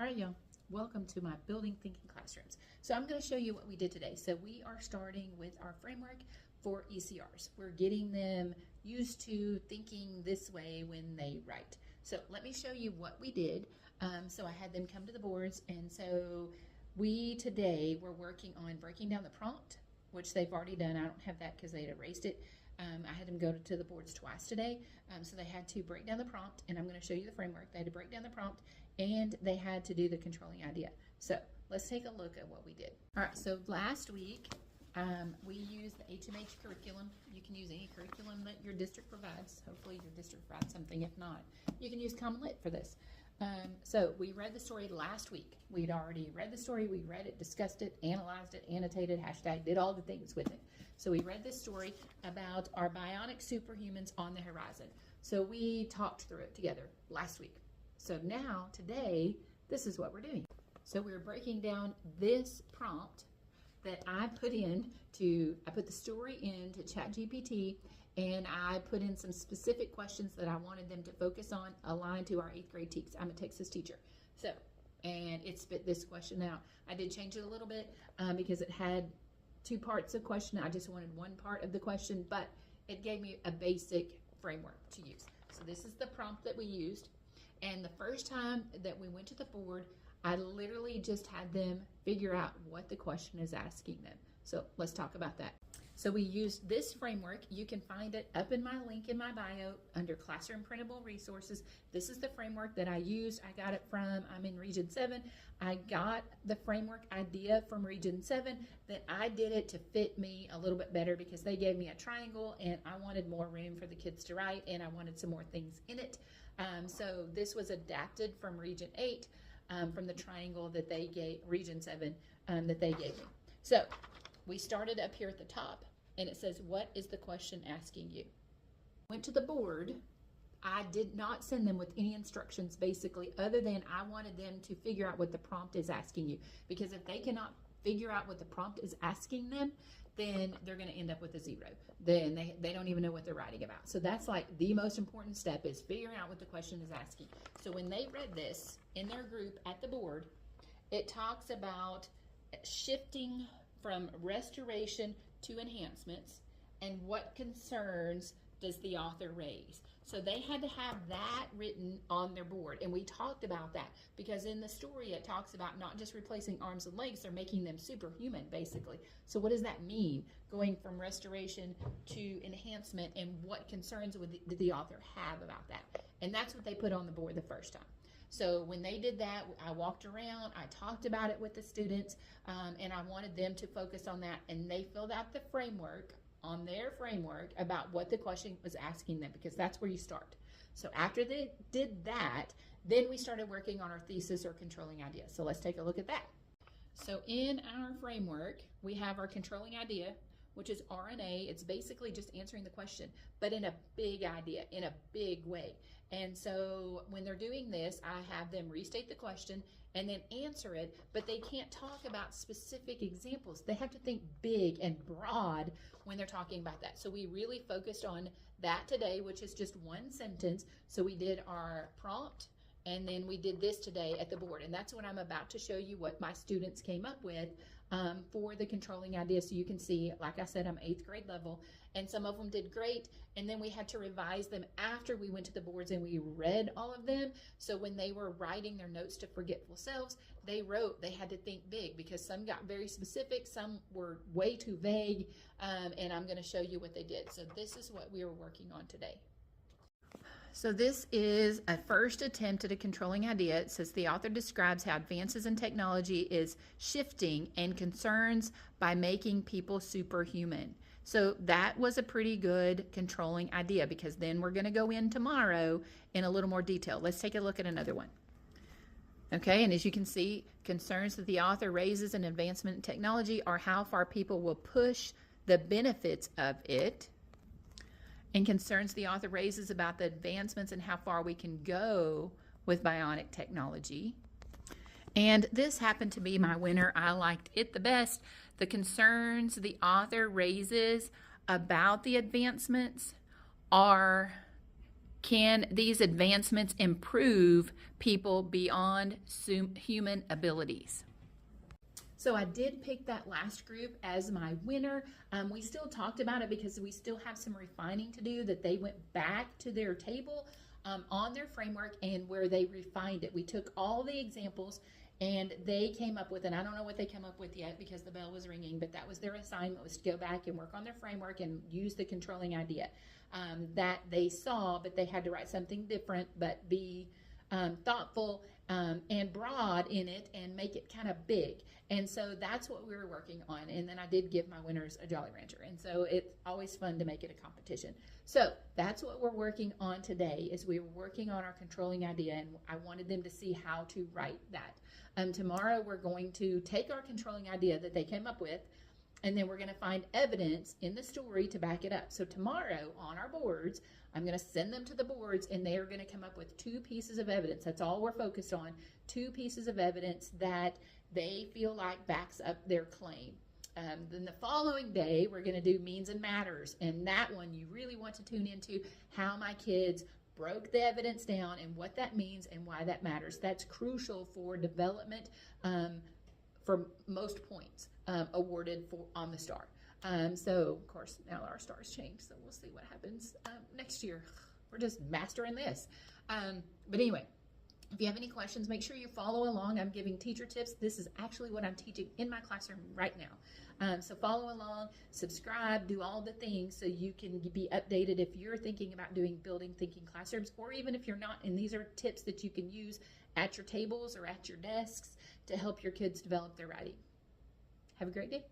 All right, y'all, welcome to my Building Thinking Classrooms. So I'm going to show you what we did today. So we are starting with our framework for ECRs. We're getting them used to thinking this way when they write. So let me show you what we did. So I had them come to the boards, and so we today were working on breaking down the prompt, which they've already done. I don't have that because they had erased it. I had them go to the boards twice today, so they had to break down the prompt, and I'm going to show you the framework. They had to break down the prompt, and they had to do the controlling idea. So let's take a look at what we did. All right, so last week we used the HMH curriculum. You can use any curriculum that your district provides. Hopefully your district provides something. If not, you can use Common Lit for this. So we read the story last week. We'd already read the story. We read it, discussed it, analyzed it, annotated, hashtag, did all the things with it. So we read this story about our bionic superhumans on the horizon. So we talked through it together last week. So now, today, this is what we're doing. So we're breaking down this prompt that I put the story into ChatGPT, and I put in some specific questions that I wanted them to focus on, aligned to our 8th grade teachers. I'm a Texas teacher. So, and it spit this question out. I did change it a little bit because it had 2 parts of question. I just wanted 1 part of the question, but it gave me a basic framework to use. So this is the prompt that we used. And the first time that we went to the board, I literally just had them figure out what the question is asking them. So let's talk about that. So we used this framework. You can find it up in my link in my bio under Classroom Printable Resources. This is the framework that I used. I got it from, I'm in Region 7. I got the framework idea from Region 7. Then I did it to fit me a little bit better because they gave me a triangle and I wanted more room for the kids to write and I wanted some more things in it. So this was adapted from Region 8, from the triangle that they gave, Region 7, that they gave me. So we started up here at the top. And it says, what is the question asking you? Went to the board. I did not send them with any instructions, basically, other than I wanted them to figure out what the prompt is asking you. Because if they cannot figure out what the prompt is asking them, then they're going to end up with a 0. Then they don't even know what they're writing about. So that's like the most important step, is figuring out what the question is asking. So when they read this in their group at the board, it talks about shifting from restoration to enhancements, and what concerns does the author raise? So they had to have that written on their board, and we talked about that because in the story it talks about not just replacing arms and legs, they're making them superhuman, basically. So what does that mean, going from restoration to enhancement, and what concerns did the author have about that? And that's what they put on the board the first time. So when they did that, I walked around, I talked about it with the students, and I wanted them to focus on that, and they filled out the framework on their framework about what the question was asking them, because that's where you start. So after they did that, then we started working on our thesis or controlling idea. So let's take a look at that. So in our framework, we have our controlling idea, which is RNA. It's basically just answering the question, but in a big idea, in a big way. And so when they're doing this, I have them restate the question and then answer it, but they can't talk about specific examples. They have to think big and broad when they're talking about that. So we really focused on that today, which is just 1 sentence. So we did our prompt, and then we did this today at the board. And that's what I'm about to show you, what my students came up with for the controlling idea. So you can see, like I said, I'm 8th grade level, and some of them did great. And then we had to revise them after we went to the boards and we read all of them. So when they were writing their notes to Forgetful Selves, they had to think big, because some got very specific, some were way too vague, and I'm going to show you what they did. So this is what we were working on today. So this is a first attempt at a controlling idea. It says the author describes how advances in technology is shifting and concerns by making people superhuman. So that was a pretty good controlling idea, because then we're going to go in tomorrow in a little more detail. Let's take a look at another one. Okay, and as you can see, concerns that the author raises in advancement in technology are how far people will push the benefits of it, and concerns the author raises about the advancements and how far we can go with bionic technology. And this happened to be my winner. I liked it the best. The concerns the author raises about the advancements are Can these advancements improve people beyond human abilities? So I did pick that last group as my winner. We still talked about it because we still have some refining to do, that they went back to their table on their framework and where they refined it. We took all the examples and they came up with, and I don't know what they came up with yet because the bell was ringing, but that was their assignment, was to go back and work on their framework and use the controlling idea that they saw, but they had to write something different, but be thoughtful and broad in it and make it kind of big. And so that's what we were working on. And then I did give my winners a Jolly Rancher. And so it's always fun to make it a competition. So that's what we're working on today, is we were working on our controlling idea, and I wanted them to see how to write that. Tomorrow we're going to take our controlling idea that they came up with, and then we're going to find evidence in the story to back it up. So tomorrow on our boards, I'm going to send them to the boards, and they are going to come up with 2 pieces of evidence. That's all we're focused on, 2 pieces of evidence that they feel like backs up their claim. Then the following day, we're going to do means and matters. And that one, you really want to tune into how my kids broke the evidence down and what that means and why that matters. That's crucial for development for most points awarded on the STAR. So, of course, now our STARs changed, so we'll see what happens next year. We're just mastering this. But anyway, if you have any questions, make sure you follow along. I'm giving teacher tips. This is actually what I'm teaching in my classroom right now. So follow along, subscribe, do all the things so you can be updated if you're thinking about doing building thinking classrooms, or even if you're not. And these are tips that you can use at your tables or at your desks to help your kids develop their writing. Have a great day.